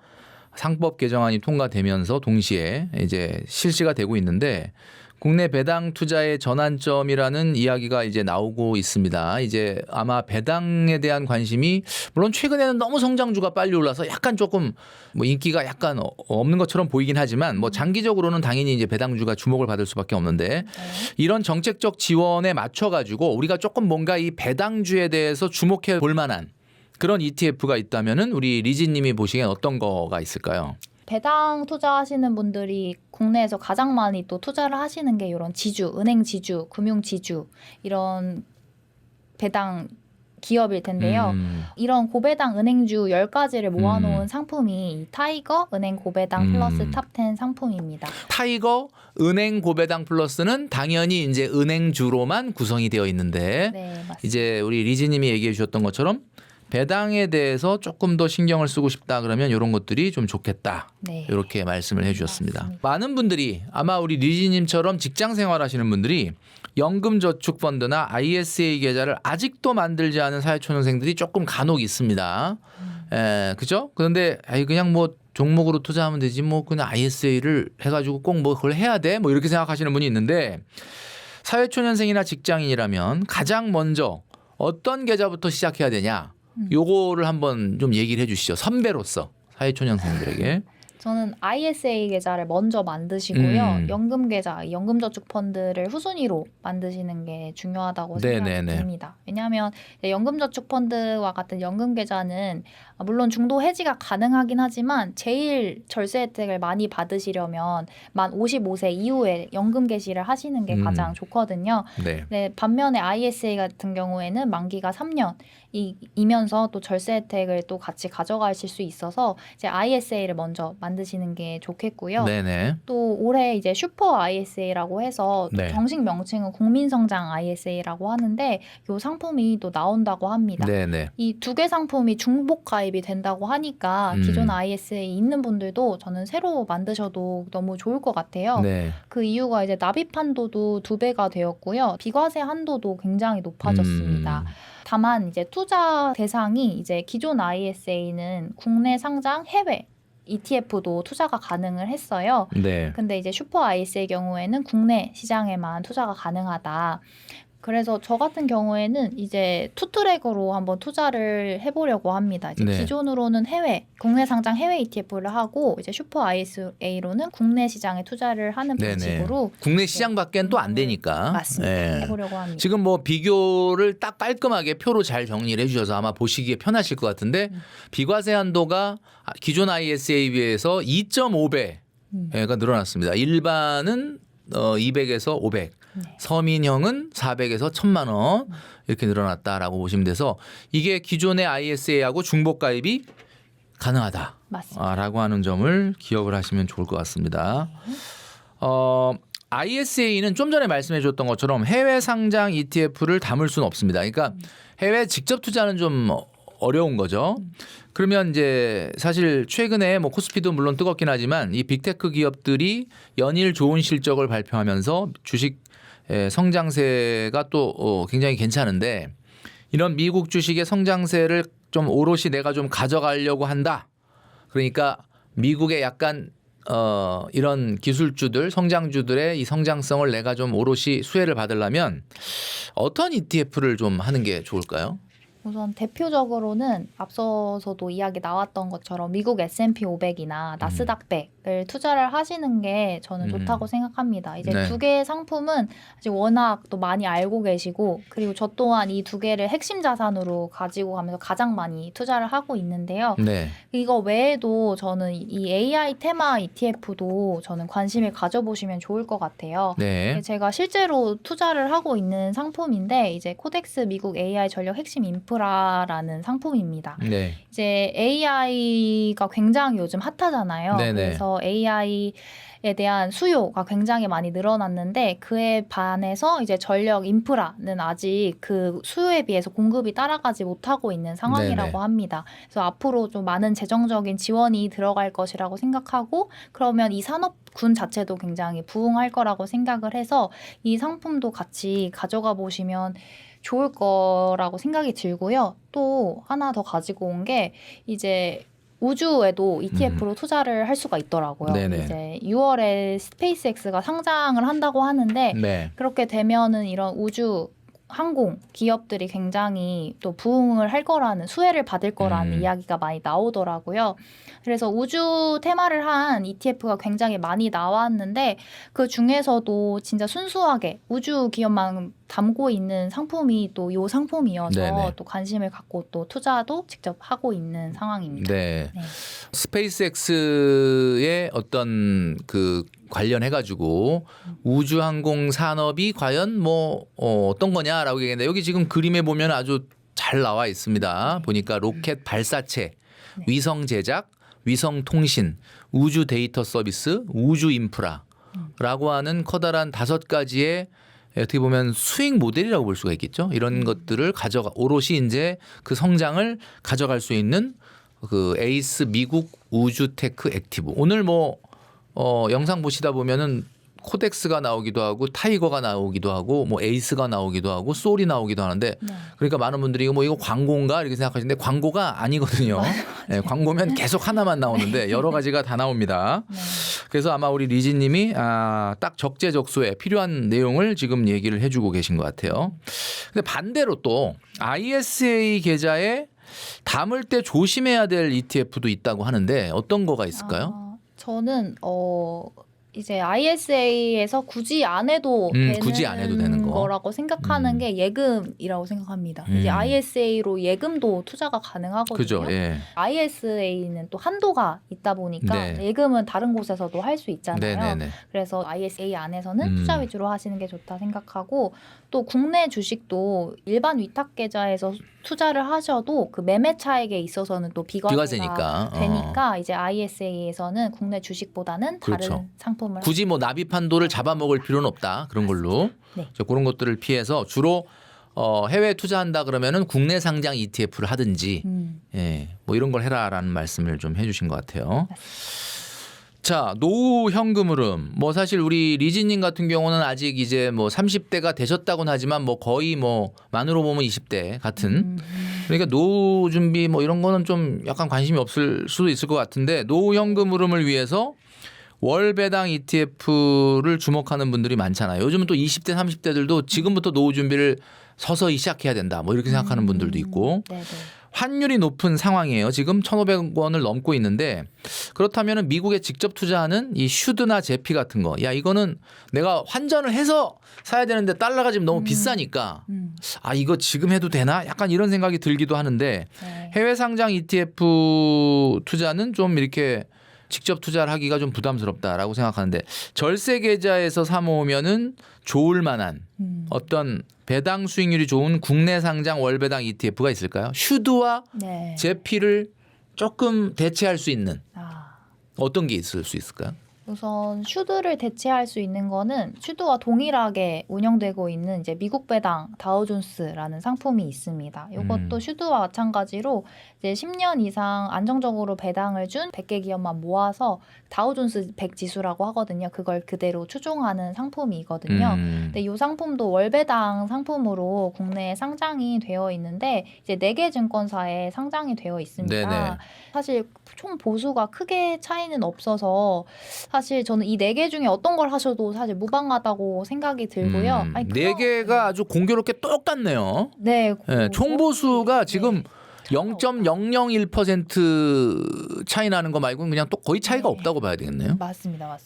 상법 개정안이 통과되면서 동시에 이제 실시가 되고 있는데 국내 배당 투자의 전환점이라는 이야기가 이제 나오고 있습니다. 이제 아마 배당에 대한 관심이 물론 최근에는 너무 성장주가 빨리 올라서 약간 조금 뭐 인기가 약간 없는 것처럼 보이긴 하지만 뭐 장기적으로는 당연히 이제 배당주가 주목을 받을 수밖에 없는데 이런 정책적 지원에 맞춰 가지고 우리가 조금 뭔가 이 배당주에 대해서 주목해 볼 만한 그런 ETF가 있다면은 우리 리지님이 보시기엔 어떤 거가 있을까요? 배당 투자하시는 분들이 국내에서 가장 많이 또 투자를 하시는 게 이런 지주, 은행 지주, 금융 지주 이런 배당 기업일 텐데요. 이런 고배당 은행주 10가지를 모아놓은 상품이 이 타이거 은행 고배당 플러스 탑10 상품입니다. 타이거 은행 고배당 플러스는 당연히 이제 은행주로만 구성이 되어 있는데 네, 맞습니다. 이제 우리 리지님이 얘기해 주셨던 것처럼 배당에 대해서 조금 더 신경을 쓰고 싶다 그러면 이런 것들이 좀 좋겠다. 네. 이렇게 말씀을 해 주셨습니다. 맞습니다. 많은 분들이 아마 우리 리지님처럼 직장 생활하시는 분들이 연금저축펀드나 ISA 계좌를 아직도 만들지 않은 사회초년생들이 조금 간혹 있습니다. 그죠? 그런데 그냥 뭐 종목으로 투자하면 되지 뭐 그냥 ISA를 해가지고 꼭 뭐 그걸 해야 돼? 뭐 이렇게 생각하시는 분이 있는데 사회초년생이나 직장인이라면 가장 먼저 어떤 계좌부터 시작해야 되냐? 요거를 한번 좀 얘기를 해 주시죠. 선배로서 사회초년생들에게. 저는 ISA 계좌를 먼저 만드시고요. 연금 계좌, 연금저축펀드를 후순위로 만드시는 게 중요하다고 생각됩니다. 왜냐하면 연금저축펀드와 같은 연금 계좌는 물론 중도 해지가 가능하긴 하지만 제일 절세 혜택을 많이 받으시려면 만 55세 이후에 연금 개시를 하시는 게 가장 좋거든요. 네. 네, 반면에 ISA 같은 경우에는 만기가 3년이면서 또 절세 혜택을 또 같이 가져가실 수 있어서 이제 ISA를 먼저 만드시는 게 좋겠고요. 네네. 또 올해 이제 슈퍼 ISA라고 해서 네. 정식 명칭은 국민성장 ISA라고 하는데 이 상품이 또 나온다고 합니다. 네네. 이 두 개 상품이 중복 가입이 된다고 하니까 기존 ISA 있는 분들도 저는 새로 만드셔도 너무 좋을 것 같아요. 네. 그 이유가 이제 납입 한도도 2배가 되었고요. 비과세 한도도 굉장히 높아졌습니다. 다만 이제 투자 대상이 이제 기존 ISA는 국내 상장 해외 ETF도 투자가 가능을 했어요. 네. 근데 이제 슈퍼 IS의 경우에는 국내 시장에만 투자가 가능하다. 그래서 저 같은 경우에는 이제 투트랙으로 한번 투자를 해보려고 합니다. 이제 네. 기존으로는 해외, 국내 상장 해외 ETF를 하고 이제 슈퍼 ISA로는 국내 시장에 투자를 하는 네네. 방식으로 국내 시장밖엔 또 안 되니까. 맞습니다. 네. 해보려고 합니다. 지금 뭐 비교를 딱 깔끔하게 표로 잘 정리를 해주셔서 아마 보시기에 편하실 것 같은데 비과세 한도가 기존 ISA에 비해서 2.5배가 늘어났습니다. 일반은 200에서 500, 서민형은 400에서 1000만 원 이렇게 늘어났다라고 보시면 돼서 이게 기존의 ISA하고 중복 가입이 가능하다라고 맞습니다. 하는 점을 기억을 하시면 좋을 것 같습니다. ISA는 좀 전에 말씀해 줬던 것처럼 해외 상장 ETF를 담을 수는 없습니다. 그러니까 해외 직접 투자는 좀 어려운 거죠. 그러면 이제 사실 최근에 뭐 코스피도 물론 뜨겁긴 하지만 이 빅테크 기업들이 연일 좋은 실적을 발표하면서 주식 성장세가 또 굉장히 괜찮은데 이런 미국 주식의 성장세를 좀 오롯이 내가 좀 가져가려고 한다. 그러니까 미국의 약간 이런 기술주들, 성장주들의 이 성장성을 내가 좀 오롯이 수혜를 받으려면 어떤 ETF를 좀 하는 게 좋을까요? 우선 대표적으로는 앞서서도 이야기 나왔던 것처럼 미국 S&P 500이나 나스닥 100을 투자를 하시는 게 저는 좋다고 생각합니다. 이제 네. 두 개의 상품은 아직 워낙 또 많이 알고 계시고 그리고 저 또한 이 두 개를 핵심 자산으로 가지고 가면서 가장 많이 투자를 하고 있는데요. 네. 이거 외에도 저는 이 AI 테마 ETF도 저는 관심을 가져보시면 좋을 것 같아요. 네. 제가 실제로 투자를 하고 있는 상품인데 이제 코덱스 미국 AI 전력 핵심 인프라라는 상품입니다. 네. 이제 AI가 굉장히 요즘 핫하잖아요. 네네. 그래서 AI에 대한 수요가 굉장히 많이 늘어났는데 그에 반해서 이제 전력 인프라는 아직 그 수요에 비해서 공급이 따라가지 못하고 있는 상황이라고 네네. 합니다. 그래서 앞으로 좀 많은 재정적인 지원이 들어갈 것이라고 생각하고 그러면 이 산업군 자체도 굉장히 부흥할 거라고 생각을 해서 이 상품도 같이 가져가 보시면 좋을 거라고 생각이 들고요. 또 하나 더 가지고 온 게 이제 우주에도 ETF로 투자를 할 수가 있더라고요. 네네. 이제 6월에 스페이스X가 상장을 한다고 하는데 네. 그렇게 되면은 이런 우주 항공 기업들이 굉장히 또 부흥을 할 거라는 수혜를 받을 거라는 이야기가 많이 나오더라고요. 그래서 우주 테마를 한 ETF가 굉장히 많이 나왔는데 그 중에서도 진짜 순수하게 우주 기업만 담고 있는 상품이 또 요 상품이어서 네네. 또 관심을 갖고 또 투자도 직접 하고 있는 상황입니다. 네. 네. 스페이스X의 어떤 그 관련해가지고 우주항공 산업이 과연 뭐 어떤 거냐라고 얘기했는데 여기 지금 그림에 보면 아주 잘 나와 있습니다. 보니까 로켓 발사체, 위성 제작, 위성 통신, 우주 데이터 서비스, 우주 인프라라고 하는 커다란 5가지의 어떻게 보면 수익 모델이라고 볼 수가 있겠죠. 이런 것들을 오롯이 이제 그 성장을 가져갈 수 있는 그 에이스 미국 우주테크 액티브. 오늘 뭐 영상 보시다 보면은 코덱스가 나오기도 하고 타이거가 나오기도 하고 뭐 에이스가 나오기도 하고 솔이 나오기도 하는데 그러니까 많은 분들이 이거 뭐 이거 광고인가 이렇게 생각하시는데 광고가 아니거든요. 네, 광고면 계속 하나만 나오는데 여러 가지가 다 나옵니다. 네. 그래서 아마 우리 리지님이 딱 적재적소에 필요한 내용을 지금 얘기를 해주고 계신 것 같아요. 근데 반대로 또 ISA 계좌에 담을 때 조심해야 될 ETF도 있다고 하는데 어떤 거가 있을까요? 저는 이제 ISA에서 굳이 안 해도 되는 굳이 안 해도 되는 거. 거라고 생각하는 게 예금이라고 생각합니다. 이제 ISA로 예금도 투자가 가능하거든요. 그죠. 예. ISA는 또 한도가 있다 보니까 네. 예금은 다른 곳에서도 할 수 있잖아요. 네네네. 그래서 ISA 안에서는 투자 위주로 하시는 게 좋다 생각하고 또 국내 주식도 일반 위탁 계좌에서 투자를 하셔도 그 매매 차익에 있어서는 또 비과세가 되니까 이제 ISA에서는 국내 주식보다는 그렇죠. 다른 상품을 굳이 뭐 납입 한도를 잡아먹을 필요는 없다. 그런 걸로. 네. 그런 것들을 피해서 주로 해외 투자한다 그러면은 국내 상장 ETF를 하든지 예, 뭐 이런 걸 해라라는 말씀을 좀 해주신 것 같아요. 자, 노후 현금 흐름. 뭐 사실 우리 리지님 같은 경우는 아직 이제 뭐 30대가 되셨다고는 하지만 뭐 거의 뭐 만으로 보면 20대 같은. 그러니까 노후 준비 뭐 이런 거는 좀 약간 관심이 없을 수도 있을 것 같은데 노후 현금 흐름을 위해서 월 배당 ETF를 주목하는 분들이 많잖아요. 요즘은 또 20대, 30대들도 지금부터 노후 준비를 서서히 시작해야 된다. 뭐 이렇게 생각하는 분들도 있고. 네네. 환율이 높은 상황이에요. 지금 1,500원을 넘고 있는데 그렇다면 미국에 직접 투자하는 이 슈드나 제피 같은 거. 야, 이거는 내가 환전을 해서 사야 되는데 달러가 지금 너무 비싸니까 이거 지금 해도 되나? 약간 이런 생각이 들기도 하는데 네. 해외 상장 ETF 투자는 좀 이렇게 직접 투자를 하기가 좀 부담스럽다라고 생각하는데 절세 계좌에서 사 모으면은 좋을 만한 어떤 배당 수익률이 좋은 국내 상장 월 배당 ETF가 있을까요? 슈드와 네. 제피를 조금 대체할 수 있는 아. 어떤 게 있을 수 있을까요? 우선 슈드를 대체할 수 있는 거는 슈드와 동일하게 운영되고 있는 이제 미국 배당 다우존스라는 상품이 있습니다. 이것도 슈드와 마찬가지로 이제 10년 이상 안정적으로 배당을 준 100개 기업만 모아서 다우존스 100 지수라고 하거든요. 그걸 그대로 추종하는 상품이거든요. 근데 이 상품도 월배당 상품으로 국내에 상장이 되어 있는데 이제 4개 증권사에 상장이 되어 있습니다. 네네. 사실 총 보수가 크게 차이는 없어서 사실 저는 이 4개 중에 어떤 걸 하셔도 사실 무방하다고 생각이 들고요. 아니, 네 개가 아주 공교롭게 똑같네요. 네, 네, 총보수가 지금 0.001% 차이 나는 거 말고는 그냥 또 거의 차이가 없다고 봐야 되겠네요. 맞습니다.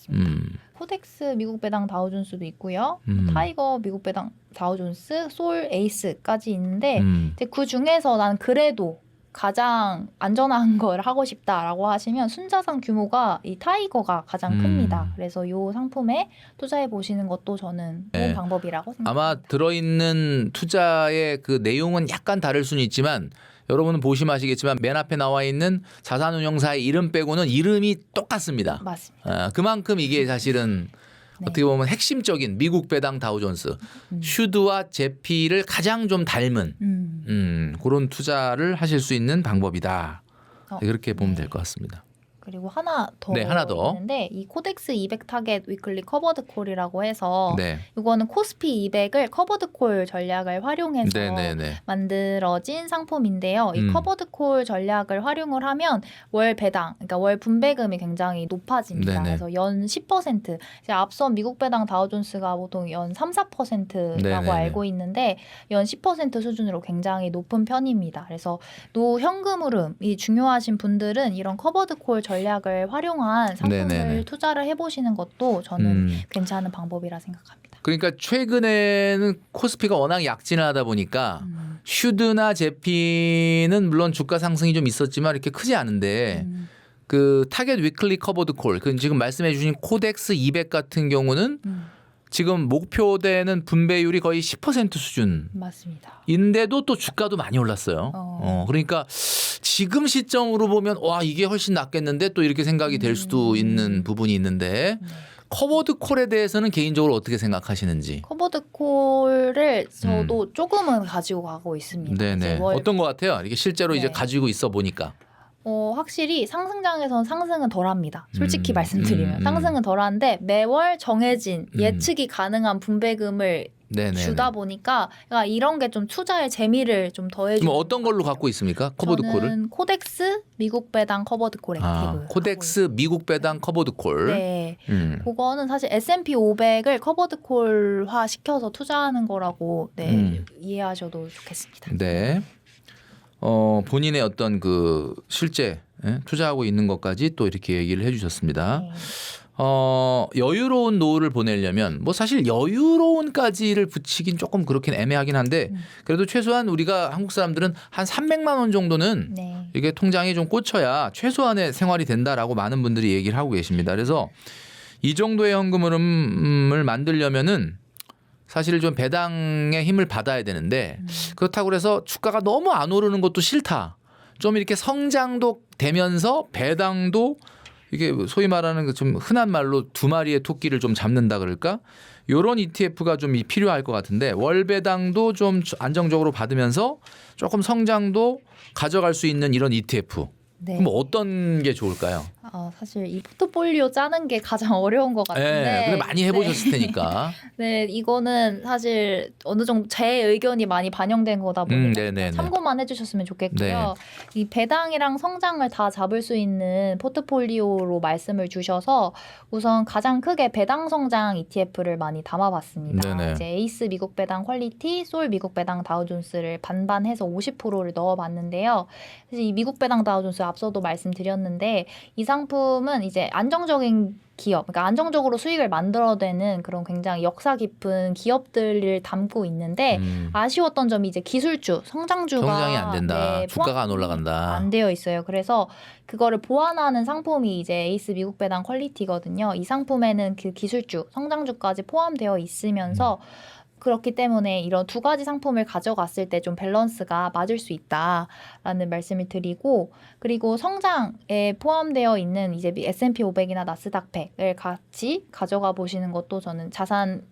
코덱스 미국 배당 다우존스도 있고요. 타이거 미국 배당 다우존스, 솔 에이스까지 있는데 이제 그 중에서 난 그래도 가장 안전한 걸 하고 싶다라고 하시면 순자산 규모가 이 타이거가 가장 큽니다. 그래서 이 상품에 투자해 보시는 것도 저는 좋은 방법이라고 생각합니다. 아마 들어있는 투자의 그 내용은 약간 다를 수는 있지만 여러분은 보시면 아시겠지만 맨 앞에 나와 있는 자산운용사의 이름 빼고는 이름이 똑같습니다. 맞습니다. 그만큼 이게 사실은 어떻게 보면 핵심적인 미국 배당 다우존스, 슈드와 제피를 가장 좀 닮은 그런 투자를 하실 수 있는 방법이다. 그렇게 보면 될 것 같습니다. 그리고 하나 더 네, 하나 더. 있는데 이 코덱스 200 타겟 위클리 커버드 콜이라고 해서 네. 이거는 코스피 200을 커버드 콜 전략을 활용해서 네네네. 만들어진 상품인데요. 이 커버드 콜 전략을 활용을 하면 월 배당, 그러니까 월 분배금이 굉장히 높아집니다. 네네. 그래서 연 10%, 이제 앞선 미국 배당 다우존스가 보통 연 3, 4%라고 네네네. 알고 있는데 연 10% 수준으로 굉장히 높은 편입니다. 그래서 노현금 흐름이 중요하신 분들은 이런 커버드 콜 전략을 활용한 상품을 네네네. 투자를 해보시는 것도 저는 괜찮은 방법이라 생각합니다. 그러니까 최근에는 코스피가 워낙 약진을 하다 보니까 슈드나 제피는 물론 주가 상승이 좀 있었지만 이렇게 크지 않은데 그 타겟 위클리 커버드 콜, 그 지금 말씀해 주신 코덱스 200 같은 경우는 지금 목표되는 분배율이 거의 10% 수준. 맞습니다. 인데도 또 주가도 많이 올랐어요. 그러니까 지금 시점으로 보면 와 이게 훨씬 낫겠는데 또 이렇게 생각이 될 수도 있는 부분이 있는데 커버드 콜에 대해서는 개인적으로 어떻게 생각하시는지. 커버드 콜을 저도 조금은 가지고 가고 있습니다. 네네. 어떤 것 같아요? 이게 실제로 이제 네. 가지고 있어 보니까. 확실히 상승장에서는 상승은 덜합니다. 솔직히 말씀드리면 상승은 덜한데 매월 정해진 예측이 가능한 분배금을 네네네. 주다 보니까 그러니까 이런 게 좀 투자의 재미를 좀 더해주는. 뭐 어떤 걸로 갖고 있습니까? 커버드 콜을? 저는 코덱스 미국 배당 커버드 콜 액티브. 코덱스 미국 배당 커버드 콜. 네. 그거는 사실 S&P 500을 커버드 콜화 시켜서 투자하는 거라고 이해하셔도 좋겠습니다. 네. 본인의 어떤 그 실제 투자하고 있는 것까지 또 이렇게 얘기를 해주셨습니다. 네. 여유로운 노후를 보내려면 뭐 사실 여유로운까지를 붙이긴 조금 그렇긴 애매하긴 한데 그래도 최소한 우리가 한국 사람들은 한 300만 원 정도는 네. 이게 통장에 좀 꽂혀야 최소한의 생활이 된다라고 많은 분들이 얘기를 하고 계십니다. 그래서 이 정도의 현금 흐름을 만들려면은 사실 좀 배당의 힘을 받아야 되는데 그렇다고 해서 주가가 너무 안 오르는 것도 싫다. 좀 이렇게 성장도 되면서 배당도 이게 소위 말하는 그 좀 흔한 말로 두 마리의 토끼를 좀 잡는다 그럴까? 요런 ETF가 좀 필요할 것 같은데 월 배당도 좀 안정적으로 받으면서 조금 성장도 가져갈 수 있는 이런 ETF. 네. 그럼 어떤 게 좋을까요? 사실 이 포트폴리오 짜는 게 가장 어려운 것 같은데. 네, 근데 많이 해보셨을 테니까. 네, 이거는 사실 어느 정도 제 의견이 많이 반영된 거다 보니까 네네네. 참고만 해주셨으면 좋겠고요. 네. 이 배당이랑 성장을 다 잡을 수 있는 포트폴리오로 말씀을 주셔서 우선 가장 크게 배당 성장 ETF를 많이 담아봤습니다. 네네. 이제 에이스 미국 배당 퀄리티, 솔 미국 배당 다우존스를 반반해서 50%를 넣어봤는데요. 사실 이 미국 배당 다우존스 앞서도 말씀드렸는데 이 상품은 이제 안정적인 기업, 그러니까 안정적으로 수익을 만들어내는 그런 굉장히 역사 깊은 기업들을 담고 있는데 아쉬웠던 점이 이제 기술주, 성장주가 성장이 안 된다. 주가가 안 올라간다. 안 되어 있어요. 그래서 그거를 보완하는 상품이 이제 에이스 미국 배당 퀄리티거든요. 이 상품에는 그 기술주, 성장주까지 포함되어 있으면서 그렇기 때문에 이런 두 가지 상품을 가져갔을 때 좀 밸런스가 맞을 수 있다라는 말씀을 드리고 그리고 성장에 포함되어 있는 이제 S&P 500이나 나스닥 100을 같이 가져가 보시는 것도 저는 자산을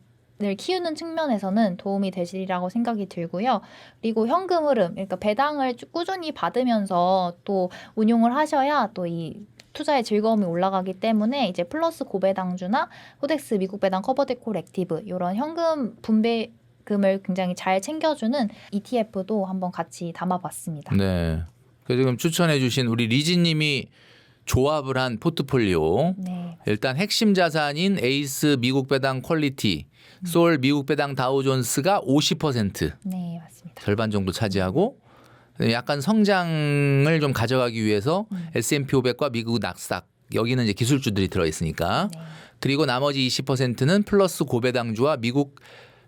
키우는 측면에서는 도움이 되시리라고 생각이 들고요. 그리고 현금 흐름, 그러니까 배당을 꾸준히 받으면서 또 운용을 하셔야 또 이 투자의 즐거움이 올라가기 때문에 이제 플러스 고배당주나 코덱스 미국 배당 커버드 콜 액티브 이런 현금 분배금을 굉장히 잘 챙겨주는 ETF도 한번 같이 담아봤습니다. 네. 그래서 지금 추천해주신 우리 리지님이 조합을 한 포트폴리오. 네. 일단 핵심 자산인 에이스 미국 배당 퀄리티, 솔 미국 배당 다우존스가 50% 네, 맞습니다. 절반 정도 차지하고 약간 성장을 좀 가져가기 위해서 S&P 500과 미국 낙스닥 여기는 이제 기술주들이 들어 있으니까 그리고 나머지 20%는 플러스 고배당주와 미국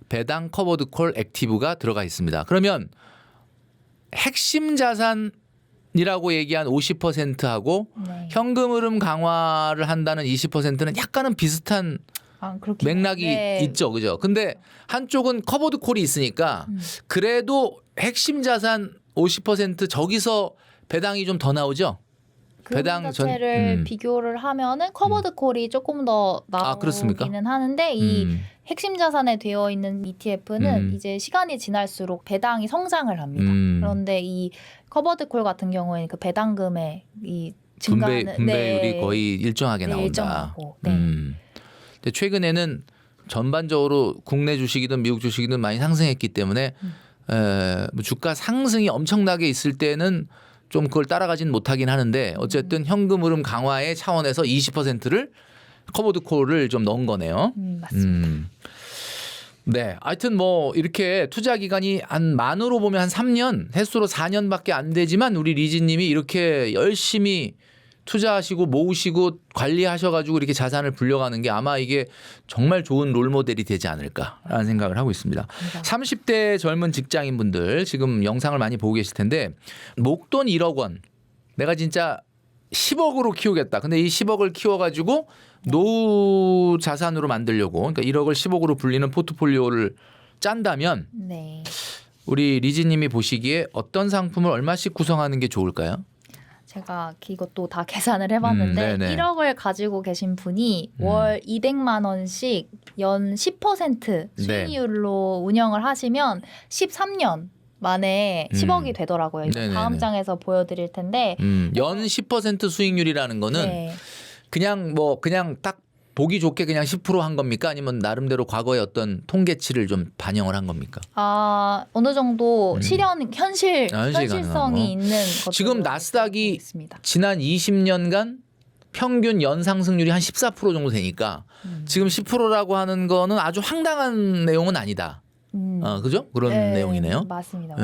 배당 커버드 콜 액티브가 들어가 있습니다. 그러면 핵심 자산이라고 얘기한 50%하고 네. 현금 흐름 강화를 한다는 20%는 약간은 비슷한 그렇긴 맥락이 한데 있죠. 그죠? 근데 한쪽은 커버드 콜이 있으니까 그래도 핵심 자산 50% 저기서 배당이 좀 더 나오죠. 그 배당 자체를 비교를 하면은 커버드 콜이 조금 더 그렇습니까? 나오기는 하는데 이 핵심 자산에 되어 있는 ETF는 이제 시간이 지날수록 배당이 성장을 합니다. 그런데 이 커버드 콜 같은 경우에는 그 배당금의 이 분배율이 네. 거의 일정하게 네, 나온다. 일정하고, 네. 근데 최근에는 전반적으로 국내 주식이든 미국 주식이든 많이 상승했기 때문에 뭐 주가 상승이 엄청나게 있을 때는 좀 그걸 따라가진 못하긴 하는데 어쨌든 현금 흐름 강화의 차원에서 20%를 커버드 콜을 좀 넣은 거네요. 맞습니다. 네. 하여튼 뭐 이렇게 투자 기간이 한 만으로 보면 한 3년, 횟수로 4년밖에 안 되지만 우리 리지님이 이렇게 열심히 투자하시고 모으시고 관리하셔가지고 이렇게 자산을 불려가는 게 아마 이게 정말 좋은 롤모델이 되지 않을까라는 생각을 하고 있습니다. 30대 젊은 직장인분들 지금 영상을 많이 보고 계실 텐데 목돈 1억 원 내가 진짜 10억으로 키우겠다. 근데 이 10억을 키워가지고 노후 자산으로 만들려고 그러니까 1억을 10억으로 불리는 포트폴리오를 짠다면 네. 우리 리지님이 보시기에 어떤 상품을 얼마씩 구성하는 게 좋을까요? 제가 이것도 다 계산을 해봤는데 네네. 1억을 가지고 계신 분이 월 200만 원씩 연 10% 수익률로 운영을 하시면 13년 만에 10억이 되더라고요. 이거 네네네. 다음 장에서 보여드릴 텐데 연 10% 수익률이라는 거는 네. 그냥 딱 보기 좋게 그냥 10%한 겁니까? 아니면 나름대로 과거의 어떤 통계치를 좀 반영을 한 겁니까? 어느 정도 현실성이 가능한 거. 있는 것들로 지금 나스닥이 있습니다. 지난 20년간 평균 연상승률이 한 14% 정도 되니까 지금 10%라고 하는 거는 아주 황당한 내용은 아니다. 그죠? 그런 네, 내용이네요. 맞습니다.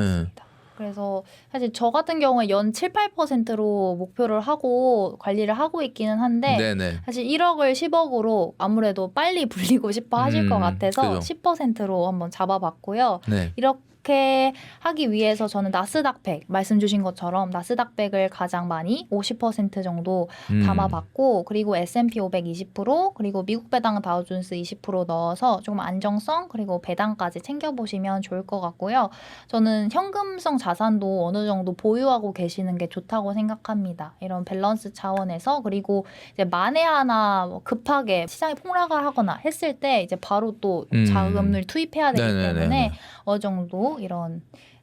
그래서 사실 저 같은 경우에 연 7, 8%로 목표를 하고 관리를 하고 있기는 한데 네네. 사실 1억을 10억으로 아무래도 빨리 불리고 싶어 하실 것 같아서 그죠. 10%로 한번 잡아봤고요. 네. 이렇게 하기 위해서 저는 나스닥100 말씀 주신 것처럼 나스닥100을 가장 많이 50% 정도 담아봤고 그리고 S&P 500 20% 그리고 미국 배당 다우존스 20% 넣어서 조금 안정성 그리고 배당까지 챙겨보시면 좋을 것 같고요. 저는 현금성 자산도 어느 정도 보유하고 계시는 게 좋다고 생각합니다. 이런 밸런스 차원에서 그리고 이제 만에 하나 뭐 급하게 시장이 폭락을 하거나 했을 때 이제 바로 또 자금을 투입해야 되기 네네네네. 때문에 어느 정도 이런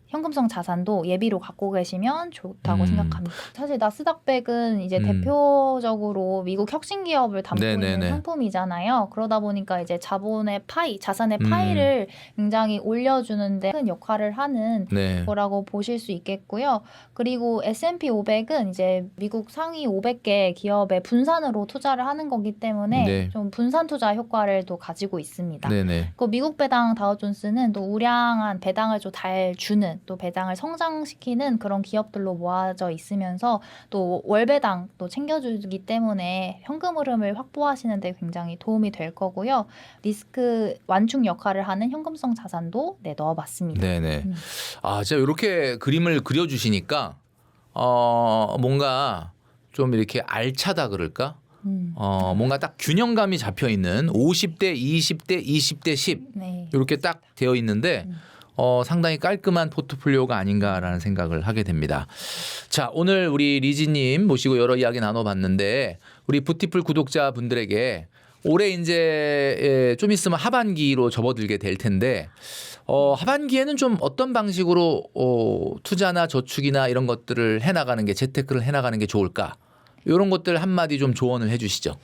현금성 자산도 예비로 갖고 계시면 좋다고 생각합니다. 사실 나스닥100은 이제 대표적으로 미국 혁신 기업을 담고 네네네. 있는 상품이잖아요. 그러다 보니까 이제 자산의 파이를 굉장히 올려주는데 큰 역할을 하는 네. 거라고 보실 수 있겠고요. 그리고 S&P 500은 이제 미국 상위 500개 기업의 분산으로 투자를 하는 거기 때문에 네. 좀 분산 투자 효과를 또 가지고 있습니다. 네네. 그 미국 배당 다우존스는 또 우량한 배당을 좀 잘 주는 또 배당을 성장시키는 그런 기업들로 모아져 있으면서 또 월배당 또 챙겨주기 때문에 현금 흐름을 확보하시는 데 굉장히 도움이 될 거고요. 리스크 완충 역할을 하는 현금성 자산도 넣어봤습니다. 네네. 아, 진짜 이렇게 그림을 그려주시니까 뭔가 좀 이렇게 알차다 그럴까? 뭔가 딱 균형감이 잡혀 있는 50대, 20대, 20대, 10 네. 이렇게 딱 되어 있는데 상당히 깔끔한 포트폴리오가 아닌가라는 생각을 하게 됩니다. 자, 오늘 우리 리지님 모시고 여러 이야기 나눠봤는데 우리 부티풀 구독자분들에게 올해 이제 좀 있으면 하반기로 접어들게 될 텐데 하반기에는 좀 어떤 방식으로 투자나 저축이나 이런 것들을 해나가는 게 재테크를 해나가는 게 좋을까? 이런 것들 한마디 좀 조언을 해주시죠.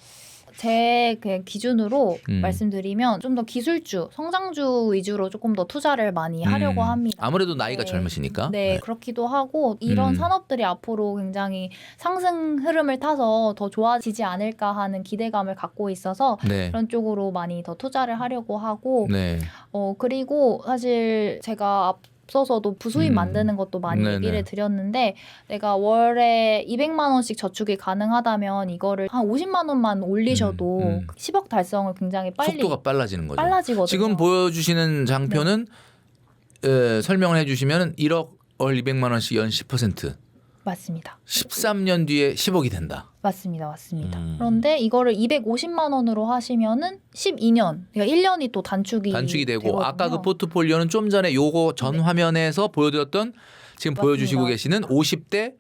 제 그 기준으로 말씀드리면 좀 더 기술주, 성장주 위주로 조금 더 투자를 많이 하려고 합니다. 아무래도 나이가 네. 젊으시니까. 네, 그렇기도 하고 이런 산업들이 앞으로 굉장히 상승 흐름을 타서 더 좋아지지 않을까 하는 기대감을 갖고 있어서 네. 그런 쪽으로 많이 더 투자를 하려고 하고 네. 그리고 사실 제가 앞서서도 부수입 만드는 것도 많이 네네. 얘기를 드렸는데 내가 월에 200만 원씩 저축이 가능하다면 이거를 한 50만 원만 올리셔도 10억 달성을 굉장히 빨리 속도가 빨라지는 거죠. 빨라지거든요. 지금 보여주시는 장표는 설명을 해주시면 1억 월 200만 원씩 연 10% 맞습니다. 13년 뒤에 10억이 된다. 맞습니다. 그런데 이거를 250만 원으로 하시면은 12년, 그러니까 1년이 또 단축이 되고 되거든요. 아까 그 포트폴리오는 좀 전에 요거 전 화면에서 보여드렸던 지금 맞습니다. 보여주시고 계시는 50대,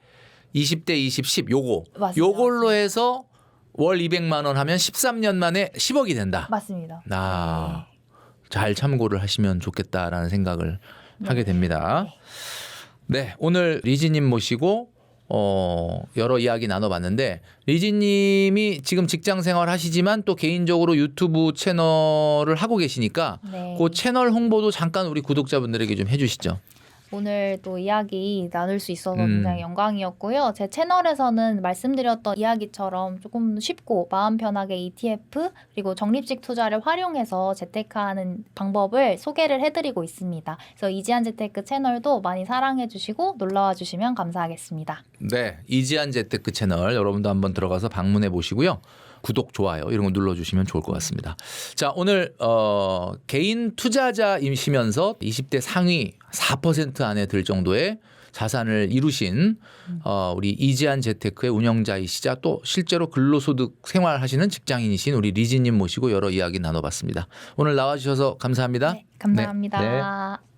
20대, 20, 10 요거 맞습니다. 요걸로 해서 월 200만 원 하면 13년 만에 10억이 된다. 맞습니다. 잘 참고를 하시면 좋겠다라는 생각을 하게 됩니다. 네, 오늘 리지님 모시고 여러 이야기 나눠봤는데 리지님이 지금 직장 생활 하시지만 또 개인적으로 유튜브 채널을 하고 계시니까 네. 그 채널 홍보도 잠깐 우리 구독자분들에게 좀 해주시죠. 오늘 또 이야기 나눌 수 있어서 음. 굉장히 영광이었고요. 제 채널에서는 말씀드렸던 이야기처럼 조금 쉽고 마음 편하게 ETF 그리고 적립식 투자를 활용해서 재테크하는 방법을 소개를 해드리고 있습니다. 그래서 이지한 재테크 채널도 많이 사랑해 주시고 놀러와 주시면 감사하겠습니다. 네, 이지한 재테크 채널 여러분도 한번 들어가서 방문해 보시고요. 구독, 좋아요 이런 거 눌러주시면 좋을 것 같습니다. 자, 오늘 개인 투자자이시면서 20대 상위 4% 안에 들 정도의 자산을 이루신 우리 이지한 재테크의 운영자이시자 또 실제로 근로소득 생활하시는 직장인이신 우리 리지님 모시고 여러 이야기 나눠봤습니다. 오늘 나와주셔서 감사합니다. 네, 감사합니다. 네.